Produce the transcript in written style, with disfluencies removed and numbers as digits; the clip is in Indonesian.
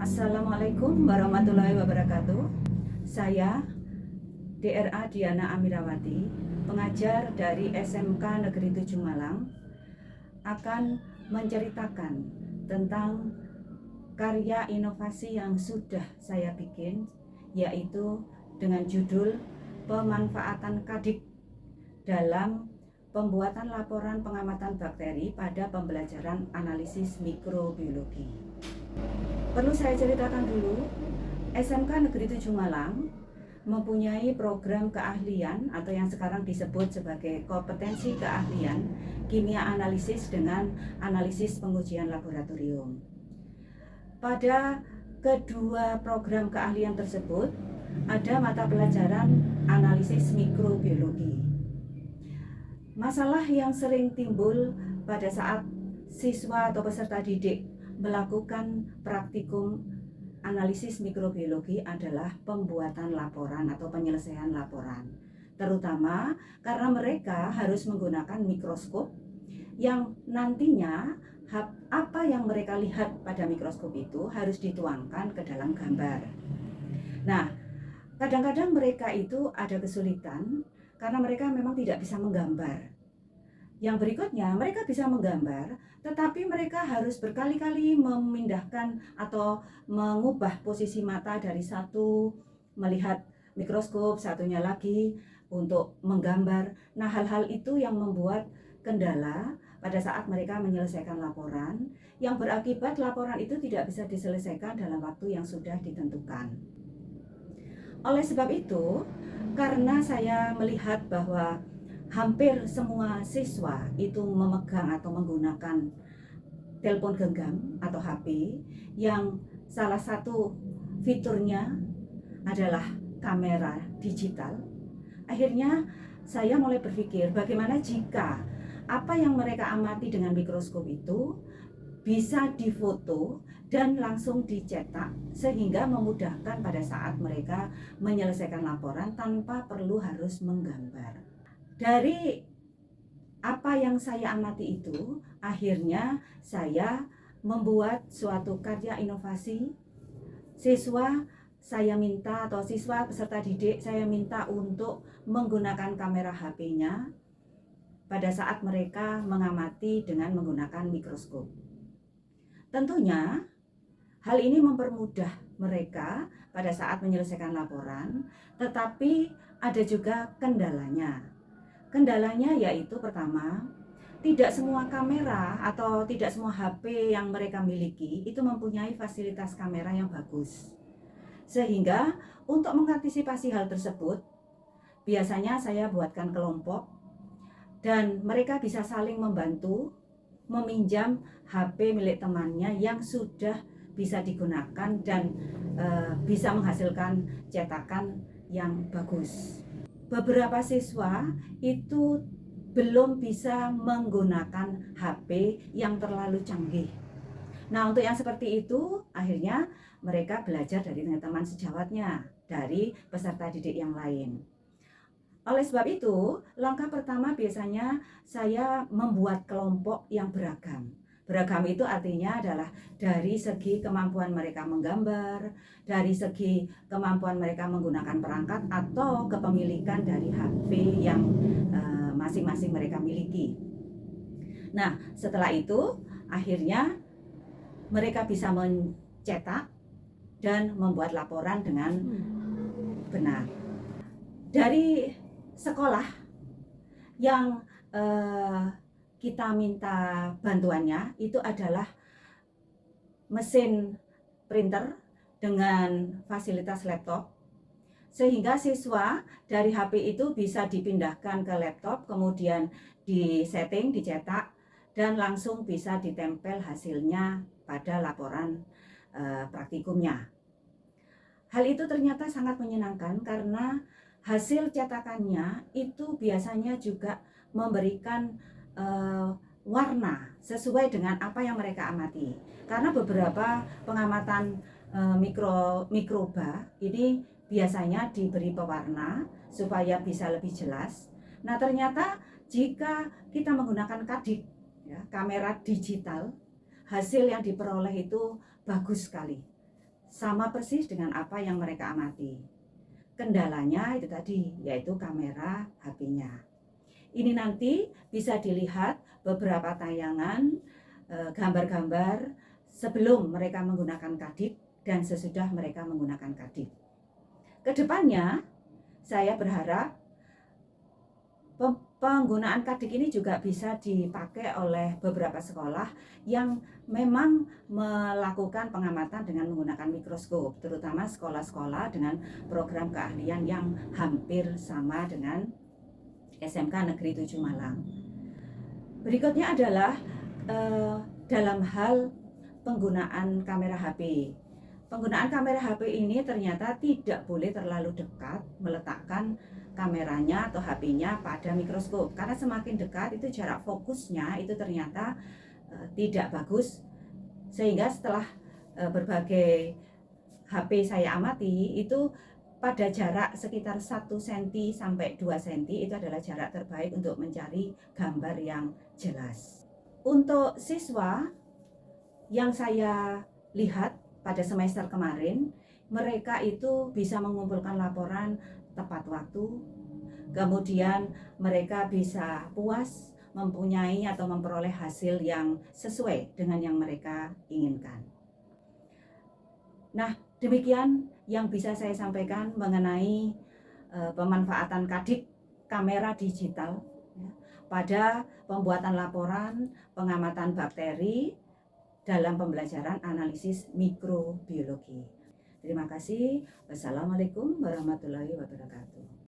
Assalamualaikum warahmatullahi wabarakatuh. Saya DRA Diana Amirawati, pengajar dari SMK Negeri 7 Malang, akan menceritakan tentang karya inovasi yang sudah saya bikin, yaitu dengan judul Pemanfaatan Kadik dalam pembuatan laporan pengamatan bakteri pada pembelajaran analisis mikrobiologi. Perlu saya ceritakan dulu, SMK Negeri 7 Malang mempunyai program keahlian atau yang sekarang disebut sebagai kompetensi keahlian kimia analisis dengan analisis pengujian laboratorium. Pada kedua program keahlian tersebut ada mata pelajaran analisis mikrobiologi. Masalah yang sering timbul pada saat siswa atau peserta didik melakukan praktikum analisis mikrobiologi adalah pembuatan laporan atau penyelesaian laporan, terutama karena mereka harus menggunakan mikroskop yang nantinya apa yang mereka lihat pada mikroskop itu harus dituangkan ke dalam gambar. Nah, kadang-kadang mereka itu ada kesulitan karena mereka memang tidak bisa menggambar. Yang berikutnya, mereka bisa menggambar, tetapi mereka harus berkali-kali memindahkan atau mengubah posisi mata dari satu melihat mikroskop, satunya lagi untuk menggambar. Nah, hal-hal itu yang membuat kendala pada saat mereka menyelesaikan laporan, yang berakibat laporan itu tidak bisa diselesaikan dalam waktu yang sudah ditentukan. Oleh sebab itu, karena saya melihat bahwa hampir semua siswa itu memegang atau menggunakan telepon genggam atau HP yang salah satu fiturnya adalah kamera digital. Akhirnya saya mulai berpikir bagaimana jika apa yang mereka amati dengan mikroskop itu bisa difoto dan langsung dicetak sehingga memudahkan pada saat mereka menyelesaikan laporan tanpa perlu harus menggambar. Dari apa yang saya amati itu, akhirnya saya membuat suatu karya inovasi. Siswa saya minta atau siswa peserta didik saya minta untuk menggunakan kamera HP-nya pada saat mereka mengamati dengan menggunakan mikroskop. Tentunya hal ini mempermudah mereka pada saat menyelesaikan laporan, tetapi ada juga kendalanya. Kendalanya yaitu pertama, tidak semua kamera atau tidak semua HP yang mereka miliki itu mempunyai fasilitas kamera yang bagus. Sehingga untuk mengantisipasi hal tersebut, biasanya saya buatkan kelompok dan mereka bisa saling membantu meminjam HP milik temannya yang sudah bisa digunakan dan bisa menghasilkan cetakan yang bagus. Beberapa siswa itu belum bisa menggunakan HP yang terlalu canggih. Nah, untuk yang seperti itu, akhirnya mereka belajar dari teman sejawatnya, dari peserta didik yang lain. Oleh sebab itu, langkah pertama biasanya saya membuat kelompok yang beragam. Beragam itu artinya adalah dari segi kemampuan mereka menggambar, dari segi kemampuan mereka menggunakan perangkat atau kepemilikan dari HP yang masing-masing mereka miliki. Nah, setelah itu akhirnya mereka bisa mencetak dan membuat laporan dengan benar. Dari sekolah yang kita minta bantuannya itu adalah mesin printer dengan fasilitas laptop, sehingga siswa dari HP itu bisa dipindahkan ke laptop, kemudian disetting, dicetak, dan langsung bisa ditempel hasilnya pada laporan praktikumnya. Hal itu ternyata sangat menyenangkan karena hasil cetakannya itu biasanya juga memberikan warna sesuai dengan apa yang mereka amati. Karena beberapa pengamatan mikroba ini biasanya diberi pewarna supaya bisa lebih jelas. Nah, ternyata jika kita menggunakan kadik, ya, kamera digital, hasil yang diperoleh itu bagus sekali. sama persis dengan apa yang mereka amati. Kendalanya itu tadi, yaitu kamera HP-nya. Ini nanti bisa dilihat beberapa tayangan gambar-gambar sebelum mereka menggunakan Kadif dan sesudah mereka menggunakan Kadif. Kedepannya, saya berharap penggunaan Kadif ini juga bisa dipakai oleh beberapa sekolah yang memang melakukan pengamatan dengan menggunakan mikroskop, terutama sekolah-sekolah dengan program keahlian yang hampir sama dengan SMK Negeri 7 Malang. Berikutnya adalah dalam hal penggunaan kamera HP. Penggunaan kamera HP ini ternyata tidak boleh terlalu dekat meletakkan kameranya atau HP-nya pada mikroskop, karena semakin dekat itu jarak fokusnya itu ternyata tidak bagus, sehingga setelah berbagai HP saya amati itu pada jarak sekitar 1 cm sampai 2 cm itu adalah jarak terbaik untuk mencari gambar yang jelas. Untuk siswa yang saya lihat pada semester kemarin, mereka itu bisa mengumpulkan laporan tepat waktu, kemudian mereka bisa puas mempunyai atau memperoleh hasil yang sesuai dengan yang mereka inginkan. Nah, demikian yang bisa saya sampaikan mengenai pemanfaatan Kadif kamera digital pada pembuatan laporan pengamatan bakteri dalam pembelajaran analisis mikrobiologi. Terima kasih. Wassalamualaikum warahmatullahi wabarakatuh.